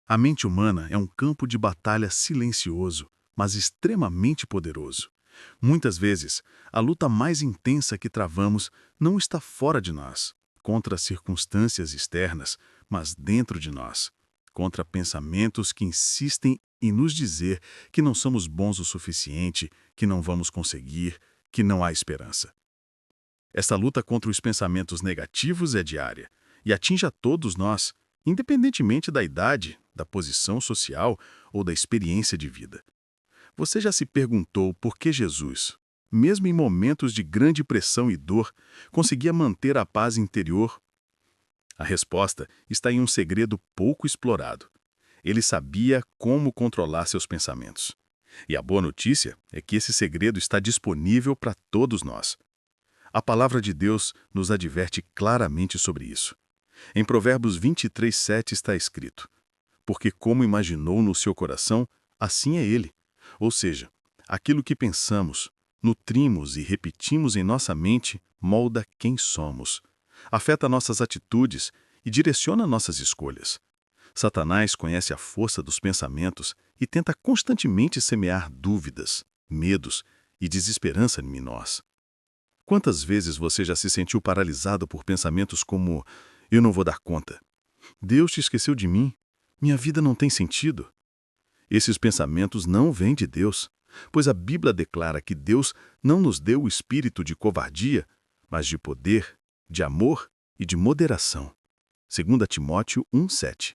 A mente humana é um campo de batalha silencioso, mas extremamente poderoso. Muitas vezes, a luta mais intensa que travamos não está fora de nós, contra circunstâncias externas, mas dentro de nós, contra pensamentos que insistem em nos dizer que não somos bons o suficiente, que não vamos conseguir, que não há esperança. Esta luta contra os pensamentos negativos é diária e atinge a todos nós, independentemente da idade, da posição social ou da experiência de vida. Você já se perguntou por que Jesus, mesmo em momentos de grande pressão e dor, conseguia manter a paz interior? A resposta está em um segredo pouco explorado. Ele sabia como controlar seus pensamentos. E a boa notícia é que esse segredo está disponível para todos nós. A palavra de Deus nos adverte claramente sobre isso. Em Provérbios 23:7 está escrito: porque como imaginou no seu coração, assim é ele. Ou seja, aquilo que pensamos, nutrimos e repetimos em nossa mente molda quem somos, afeta nossas atitudes e direciona nossas escolhas. Satanás conhece a força dos pensamentos e tenta constantemente semear dúvidas, medos e desesperança em nós. Quantas vezes você já se sentiu paralisado por pensamentos como: eu não vou dar conta, Deus te esqueceu de mim, minha vida não tem sentido? Esses pensamentos não vêm de Deus, pois a Bíblia declara que Deus não nos deu o espírito de covardia, mas de poder, de amor e de moderação. 2 Timóteo 1:7.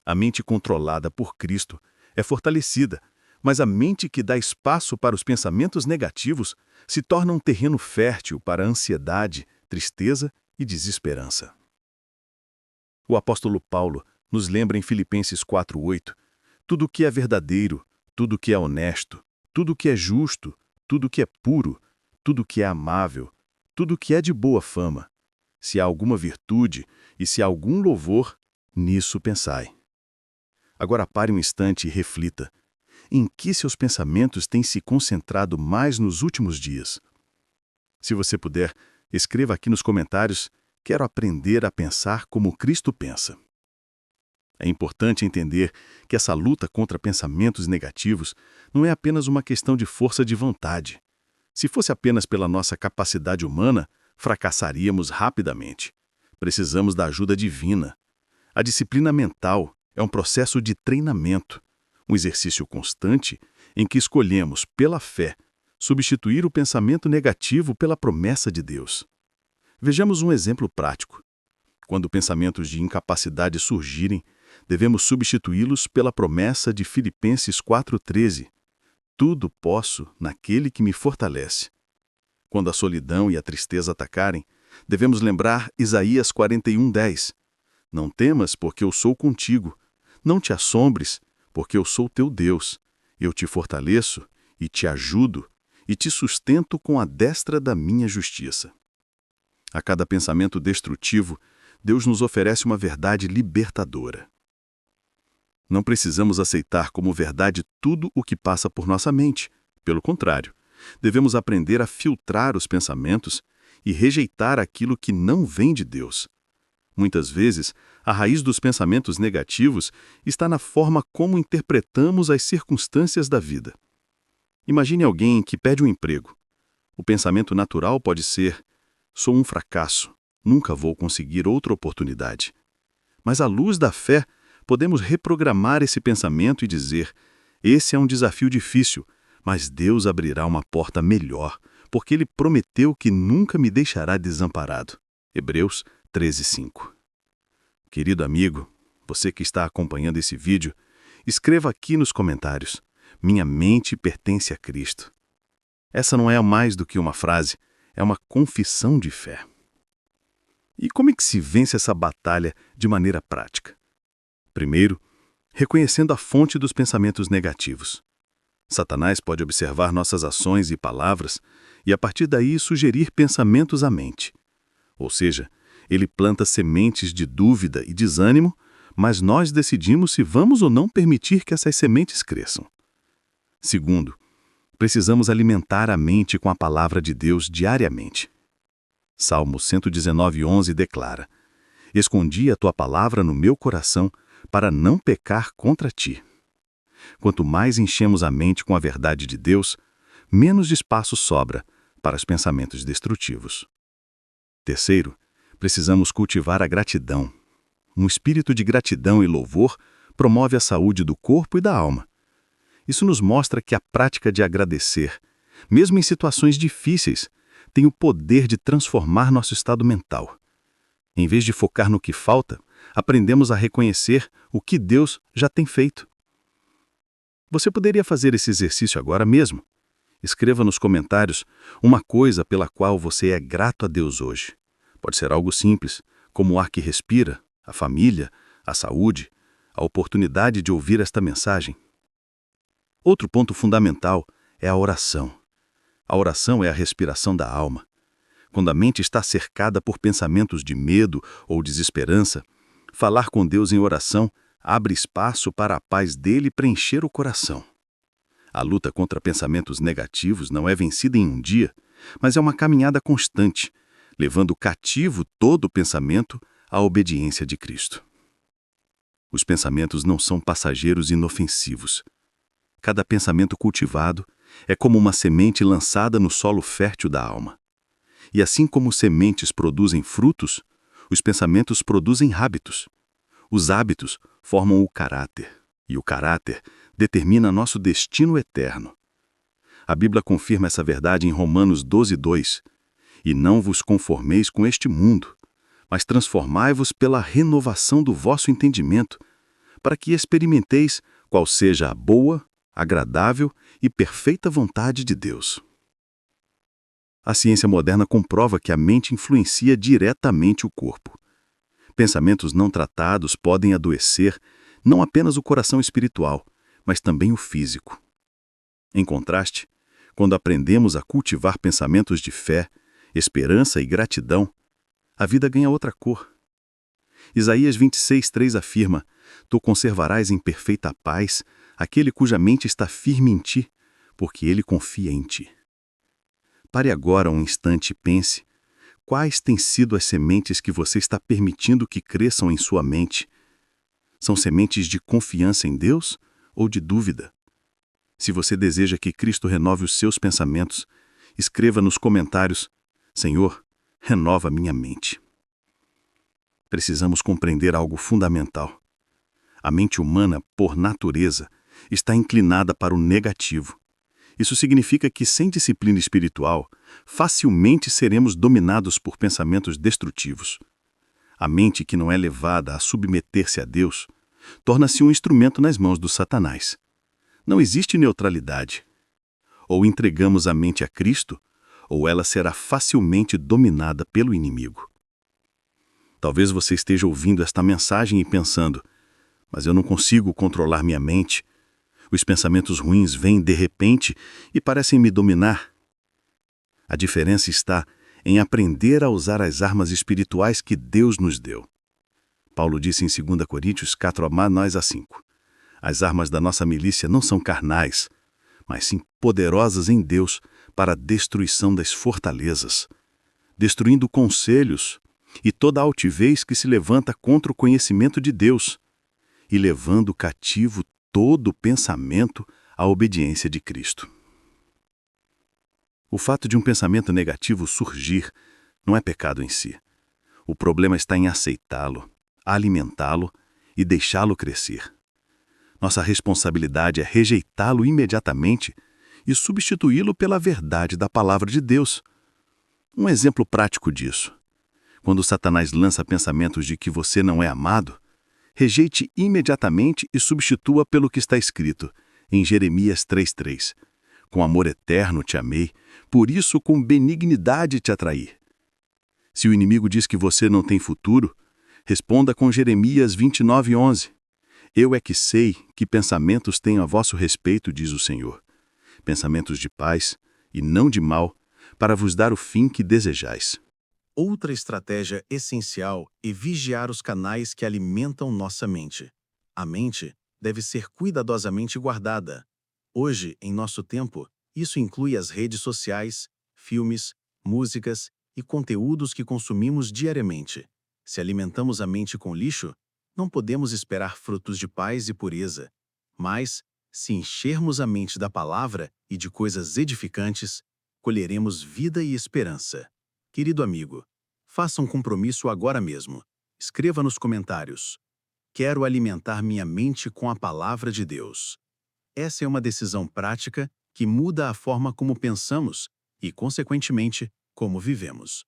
A mente controlada por Cristo é fortalecida, mas a mente que dá espaço para os pensamentos negativos se torna um terreno fértil para ansiedade, tristeza e desesperança. O apóstolo Paulo nos lembra em Filipenses 4:8: tudo o que é verdadeiro, tudo o que é honesto, tudo o que é justo, tudo o que é puro, tudo o que é amável, tudo o que é de boa fama. Se há alguma virtude e se há algum louvor, nisso pensai. Agora pare um instante e reflita. Em que seus pensamentos têm se concentrado mais nos últimos dias? Se você puder, escreva aqui nos comentários: quero aprender a pensar como Cristo pensa. É importante entender que essa luta contra pensamentos negativos não é apenas uma questão de força de vontade. Se fosse apenas pela nossa capacidade humana, fracassaríamos rapidamente. Precisamos da ajuda divina. A disciplina mental é um processo de treinamento, um exercício constante em que escolhemos, pela fé, substituir o pensamento negativo pela promessa de Deus. Vejamos um exemplo prático. Quando pensamentos de incapacidade surgirem, devemos substituí-los pela promessa de Filipenses 4:13. Tudo posso naquele que me fortalece. Quando a solidão e a tristeza atacarem, devemos lembrar Isaías 41:10. Não temas, porque eu sou contigo. Não te assombres, porque eu sou teu Deus. Eu te fortaleço e te ajudo e te sustento com a destra da minha justiça. A cada pensamento destrutivo, Deus nos oferece uma verdade libertadora. Não precisamos aceitar como verdade tudo o que passa por nossa mente. Pelo contrário, devemos aprender a filtrar os pensamentos e rejeitar aquilo que não vem de Deus. Muitas vezes, a raiz dos pensamentos negativos está na forma como interpretamos as circunstâncias da vida. Imagine alguém que perde um emprego. O pensamento natural pode ser: sou um fracasso, nunca vou conseguir outra oportunidade. Mas à luz da fé, podemos reprogramar esse pensamento e dizer: esse é um desafio difícil, mas Deus abrirá uma porta melhor, porque Ele prometeu que nunca me deixará desamparado. Hebreus 13:5. Querido amigo, você que está acompanhando esse vídeo, escreva aqui nos comentários: minha mente pertence a Cristo. Essa não é mais do que uma frase, é uma confissão de fé. E como é que se vence essa batalha de maneira prática? Primeiro, reconhecendo a fonte dos pensamentos negativos. Satanás pode observar nossas ações e palavras e, a partir daí, sugerir pensamentos à mente. Ou seja, ele planta sementes de dúvida e desânimo, mas nós decidimos se vamos ou não permitir que essas sementes cresçam. Segundo, precisamos alimentar a mente com a palavra de Deus diariamente. Salmo 119:11 declara: escondi a tua palavra no meu coração para não pecar contra ti. Quanto mais enchemos a mente com a verdade de Deus, menos espaço sobra para os pensamentos destrutivos. Terceiro, precisamos cultivar a gratidão. Um espírito de gratidão e louvor promove a saúde do corpo e da alma. Isso nos mostra que a prática de agradecer, mesmo em situações difíceis, tem o poder de transformar nosso estado mental. Em vez de focar no que falta, aprendemos a reconhecer o que Deus já tem feito. Você poderia fazer esse exercício agora mesmo. Escreva nos comentários uma coisa pela qual você é grato a Deus hoje. Pode ser algo simples, como o ar que respira, a família, a saúde, a oportunidade de ouvir esta mensagem. Outro ponto fundamental é a oração. A oração é a respiração da alma. Quando a mente está cercada por pensamentos de medo ou desesperança, falar com Deus em oração abre espaço para a paz dele preencher o coração. A luta contra pensamentos negativos não é vencida em um dia, mas é uma caminhada constante, levando cativo todo o pensamento à obediência de Cristo. Os pensamentos não são passageiros inofensivos. Cada pensamento cultivado é como uma semente lançada no solo fértil da alma. E assim como sementes produzem frutos, os pensamentos produzem hábitos. Os hábitos formam o caráter, e o caráter determina nosso destino eterno. A Bíblia confirma essa verdade em Romanos 12:2. E não vos conformeis com este mundo, mas transformai-vos pela renovação do vosso entendimento, para que experimenteis qual seja a boa, agradável e perfeita vontade de Deus. A ciência moderna comprova que a mente influencia diretamente o corpo. Pensamentos não tratados podem adoecer não apenas o coração espiritual, mas também o físico. Em contraste, quando aprendemos a cultivar pensamentos de fé, esperança e gratidão, a vida ganha outra cor. Isaías 26:3 afirma: Tu conservarás em perfeita paz aquele cuja mente está firme em ti, porque ele confia em ti. Pare agora um instante e pense: quais têm sido as sementes que você está permitindo que cresçam em sua mente? São sementes de confiança em Deus ou de dúvida? Se você deseja que Cristo renove os seus pensamentos, escreva nos comentários: Senhor, renova minha mente. Precisamos compreender algo fundamental. A mente humana, por natureza, está inclinada para o negativo. Isso significa que, sem disciplina espiritual, facilmente seremos dominados por pensamentos destrutivos. A mente que não é levada a submeter-se a Deus torna-se um instrumento nas mãos do Satanás. Não existe neutralidade. Ou entregamos a mente a Cristo, ou ela será facilmente dominada pelo inimigo. Talvez você esteja ouvindo esta mensagem e pensando: mas eu não consigo controlar minha mente. Os pensamentos ruins vêm de repente e parecem me dominar. A diferença está em aprender a usar as armas espirituais que Deus nos deu. Paulo disse em 2 Coríntios 4:9-5: As armas da nossa milícia não são carnais, mas sim poderosas em Deus para a destruição das fortalezas, destruindo conselhos e toda altivez que se levanta contra o conhecimento de Deus, e levando cativo todo pensamento à obediência de Cristo. O fato de um pensamento negativo surgir não é pecado em si. O problema está em aceitá-lo, alimentá-lo e deixá-lo crescer. Nossa responsabilidade é rejeitá-lo imediatamente e substituí-lo pela verdade da palavra de Deus. Um exemplo prático disso: quando Satanás lança pensamentos de que você não é amado, rejeite imediatamente e substitua pelo que está escrito em Jeremias 3:3. Com amor eterno te amei, por isso com benignidade te atraí. Se o inimigo diz que você não tem futuro, responda com Jeremias 29:11. Eu é que sei que pensamentos tenho a vosso respeito, diz o Senhor. Pensamentos de paz e não de mal, para vos dar o fim que desejais. Outra estratégia essencial é vigiar os canais que alimentam nossa mente. A mente deve ser cuidadosamente guardada. Hoje, em nosso tempo, isso inclui as redes sociais, filmes, músicas e conteúdos que consumimos diariamente. Se alimentamos a mente com lixo, Não podemos esperar frutos de paz e pureza, mas, se enchermos a mente da palavra e de coisas edificantes, colheremos vida e esperança. Querido amigo, faça um compromisso agora mesmo. Escreva nos comentários: quero alimentar minha mente com a palavra de Deus. Essa é uma decisão prática que muda a forma como pensamos e, consequentemente, como vivemos.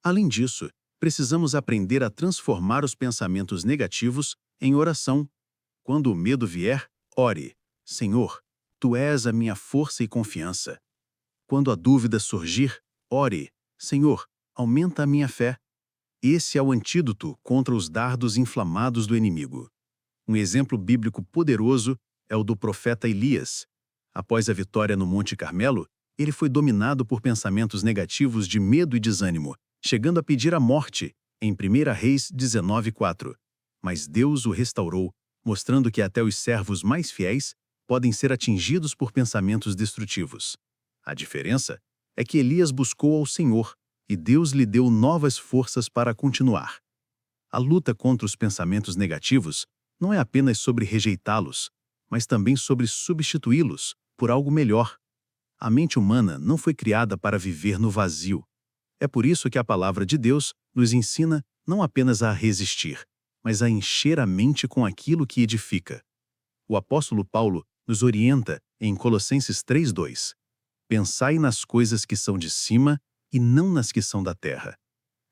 Além disso, precisamos aprender a transformar os pensamentos negativos em oração. Quando o medo vier, ore: Senhor, Tu és a minha força e confiança. Quando a dúvida surgir, ore: Senhor, aumenta a minha fé. Esse é o antídoto contra os dardos inflamados do inimigo. Um exemplo bíblico poderoso é o do profeta Elias. Após a vitória no Monte Carmelo, ele foi dominado por pensamentos negativos de medo e desânimo, chegando a pedir a morte, em 1 Reis 19:4. Mas Deus o restaurou, mostrando que até os servos mais fiéis podem ser atingidos por pensamentos destrutivos. A diferença é que Elias buscou ao Senhor e Deus lhe deu novas forças para continuar. A luta contra os pensamentos negativos não é apenas sobre rejeitá-los, mas também sobre substituí-los por algo melhor. A mente humana não foi criada para viver no vazio. É por isso que a palavra de Deus nos ensina não apenas a resistir, mas a encher a mente com aquilo que edifica. O apóstolo Paulo nos orienta em Colossenses 3:2. Pensai nas coisas que são de cima e não nas que são da terra.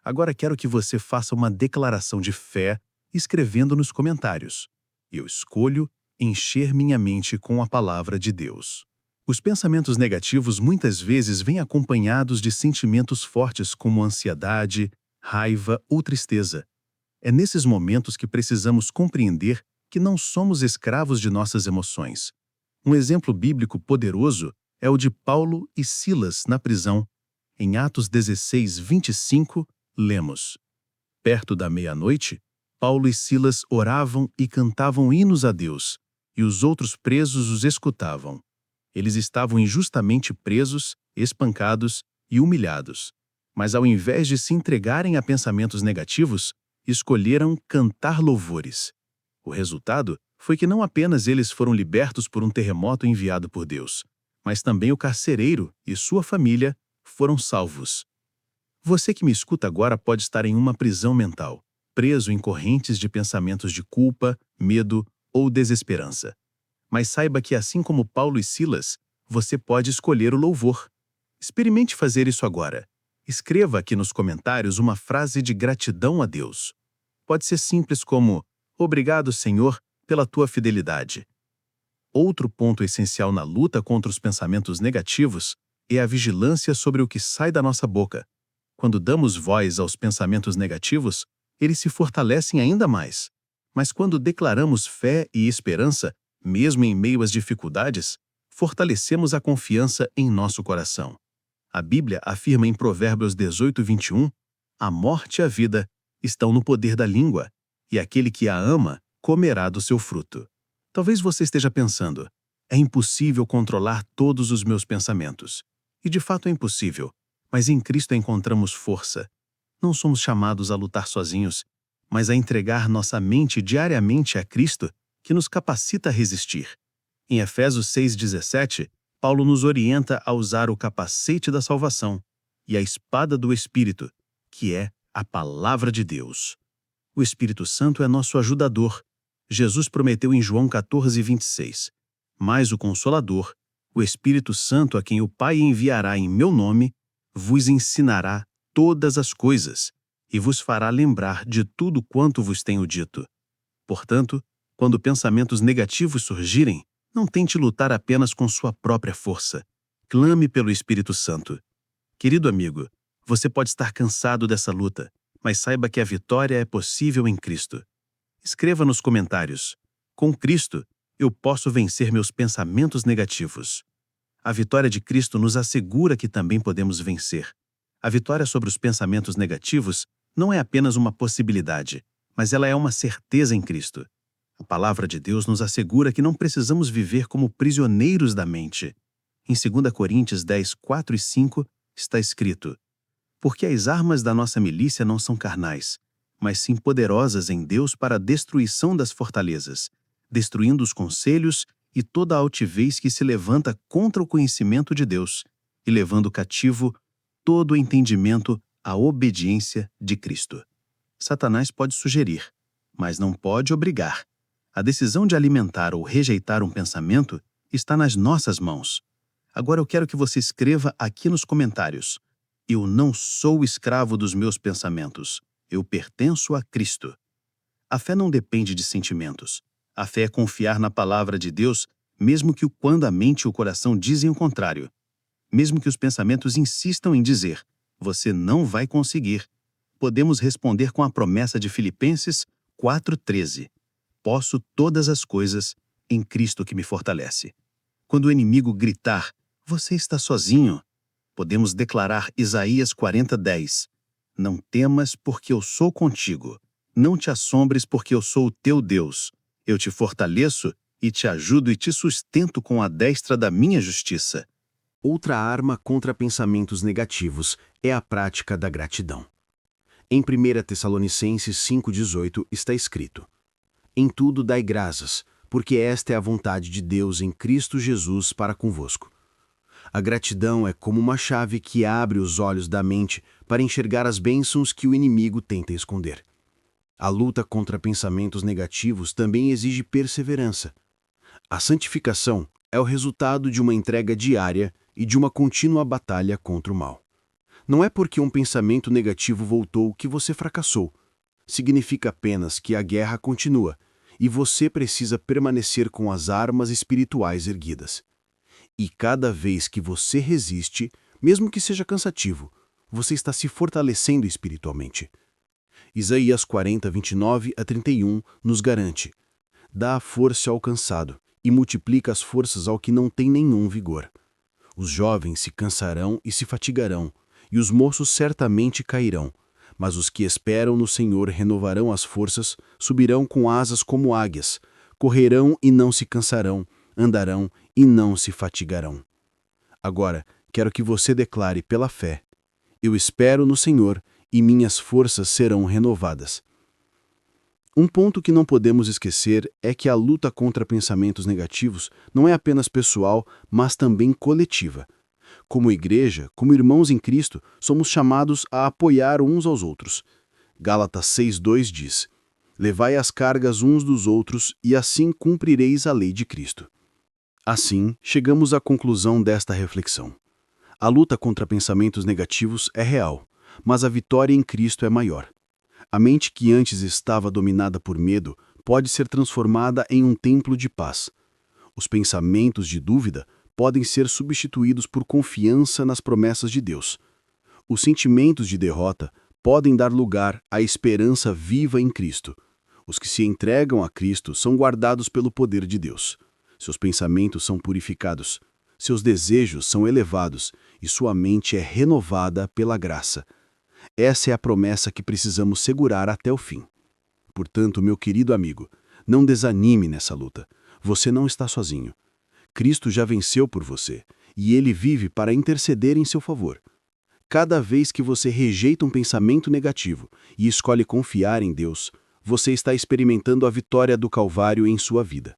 Agora quero que você faça uma declaração de fé escrevendo nos comentários: eu escolho encher minha mente com a palavra de Deus. Os pensamentos negativos muitas vezes vêm acompanhados de sentimentos fortes como ansiedade, raiva ou tristeza. É nesses momentos que precisamos compreender que não somos escravos de nossas emoções. Um exemplo bíblico poderoso é o de Paulo e Silas na prisão. Em Atos 16:25, lemos: perto da meia-noite, Paulo e Silas oravam e cantavam hinos a Deus, e os outros presos os escutavam. Eles estavam injustamente presos, espancados e humilhados, mas ao invés de se entregarem a pensamentos negativos, escolheram cantar louvores. O resultado foi que não apenas eles foram libertos por um terremoto enviado por Deus, mas também o carcereiro e sua família foram salvos. Você que me escuta agora pode estar em uma prisão mental, preso em correntes de pensamentos de culpa, medo ou desesperança. Mas saiba que, assim como Paulo e Silas, você pode escolher o louvor. Experimente fazer isso agora. Escreva aqui nos comentários uma frase de gratidão a Deus. Pode ser simples como: obrigado, Senhor, pela tua fidelidade. Outro ponto essencial na luta contra os pensamentos negativos é a vigilância sobre o que sai da nossa boca. Quando damos voz aos pensamentos negativos, eles se fortalecem ainda mais. Mas quando declaramos fé e esperança, mesmo em meio às dificuldades, fortalecemos a confiança em nosso coração. A Bíblia afirma em Provérbios 18:21, a morte e a vida estão no poder da língua, e aquele que a ama comerá do seu fruto. Talvez você esteja pensando: é impossível controlar todos os meus pensamentos. E de fato é impossível, mas em Cristo encontramos força. Não somos chamados a lutar sozinhos, mas a entregar nossa mente diariamente a Cristo, que nos capacita a resistir. Em Efésios 6:17, Paulo nos orienta a usar o capacete da salvação e a espada do Espírito, que é a palavra de Deus. O Espírito Santo é nosso ajudador. Jesus prometeu em João 14:26, mas o Consolador, o Espírito Santo a quem o Pai enviará em meu nome, vos ensinará todas as coisas e vos fará lembrar de tudo quanto vos tenho dito. Portanto, quando pensamentos negativos surgirem, não tente lutar apenas com sua própria força. Clame pelo Espírito Santo. Querido amigo, você pode estar cansado dessa luta, mas saiba que a vitória é possível em Cristo. Escreva nos comentários: com Cristo, eu posso vencer meus pensamentos negativos. A vitória de Cristo nos assegura que também podemos vencer. A vitória sobre os pensamentos negativos não é apenas uma possibilidade, mas ela é uma certeza em Cristo. A palavra de Deus nos assegura que não precisamos viver como prisioneiros da mente. Em 2 Coríntios 10:4 e 5 está escrito: porque as armas da nossa milícia não são carnais, mas sim poderosas em Deus para a destruição das fortalezas, destruindo os conselhos e toda a altivez que se levanta contra o conhecimento de Deus, e levando cativo todo o entendimento à obediência de Cristo. Satanás pode sugerir, mas não pode obrigar. A decisão de alimentar ou rejeitar um pensamento está nas nossas mãos. Agora eu quero que você escreva aqui nos comentários: eu não sou escravo dos meus pensamentos. Eu pertenço a Cristo. A fé não depende de sentimentos. A fé é confiar na palavra de Deus, mesmo que quando a mente e o coração dizem o contrário. Mesmo que os pensamentos insistam em dizer, você não vai conseguir. Podemos responder com a promessa de Filipenses 4,13. Posso todas as coisas em Cristo que me fortalece. Quando o inimigo gritar, você está sozinho, podemos declarar Isaías 40:10. Não temas, porque eu sou contigo. Não te assombres, porque eu sou o teu Deus. Eu te fortaleço e te ajudo e te sustento com a destra da minha justiça. Outra arma contra pensamentos negativos é a prática da gratidão. Em 1 Tessalonicenses 5,18 está escrito: em tudo dai graças, porque esta é a vontade de Deus em Cristo Jesus para convosco. A gratidão é como uma chave que abre os olhos da mente para enxergar as bênçãos que o inimigo tenta esconder. A luta contra pensamentos negativos também exige perseverança. A santificação é o resultado de uma entrega diária e de uma contínua batalha contra o mal. Não é porque um pensamento negativo voltou que você fracassou. Significa apenas que a guerra continua e você precisa permanecer com as armas espirituais erguidas. E cada vez que você resiste, mesmo que seja cansativo, você está se fortalecendo espiritualmente. Isaías 40, 29 a 31 nos garante: dá a força ao cansado e multiplica as forças ao que não tem nenhum vigor. Os jovens se cansarão e se fatigarão, e os moços certamente cairão, mas os que esperam no Senhor renovarão as forças, subirão com asas como águias, correrão e não se cansarão, andarão e não se fatigarão. Agora, quero que você declare pela fé: eu espero no Senhor e minhas forças serão renovadas. Um ponto que não podemos esquecer é que a luta contra pensamentos negativos não é apenas pessoal, mas também coletiva. Como igreja, como irmãos em Cristo, somos chamados a apoiar uns aos outros. Gálatas 6,2 diz: levai as cargas uns dos outros e assim cumprireis a lei de Cristo. Assim, chegamos à conclusão desta reflexão. A luta contra pensamentos negativos é real, mas a vitória em Cristo é maior. A mente que antes estava dominada por medo pode ser transformada em um templo de paz. Os pensamentos de dúvida podem ser substituídos por confiança nas promessas de Deus. Os sentimentos de derrota podem dar lugar à esperança viva em Cristo. Os que se entregam a Cristo são guardados pelo poder de Deus. Seus pensamentos são purificados, seus desejos são elevados e sua mente é renovada pela graça. Essa é a promessa que precisamos segurar até o fim. Portanto, meu querido amigo, não desanime nessa luta. Você não está sozinho. Cristo já venceu por você, e Ele vive para interceder em seu favor. Cada vez que você rejeita um pensamento negativo e escolhe confiar em Deus, você está experimentando a vitória do Calvário em sua vida.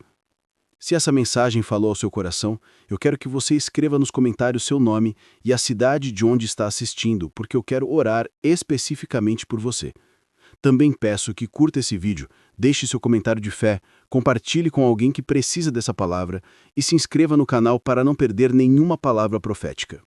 Se essa mensagem falou ao seu coração, eu quero que você escreva nos comentários seu nome e a cidade de onde está assistindo, porque eu quero orar especificamente por você. Também peço que curta esse vídeo, deixe seu comentário de fé, compartilhe com alguém que precisa dessa palavra e se inscreva no canal para não perder nenhuma palavra profética.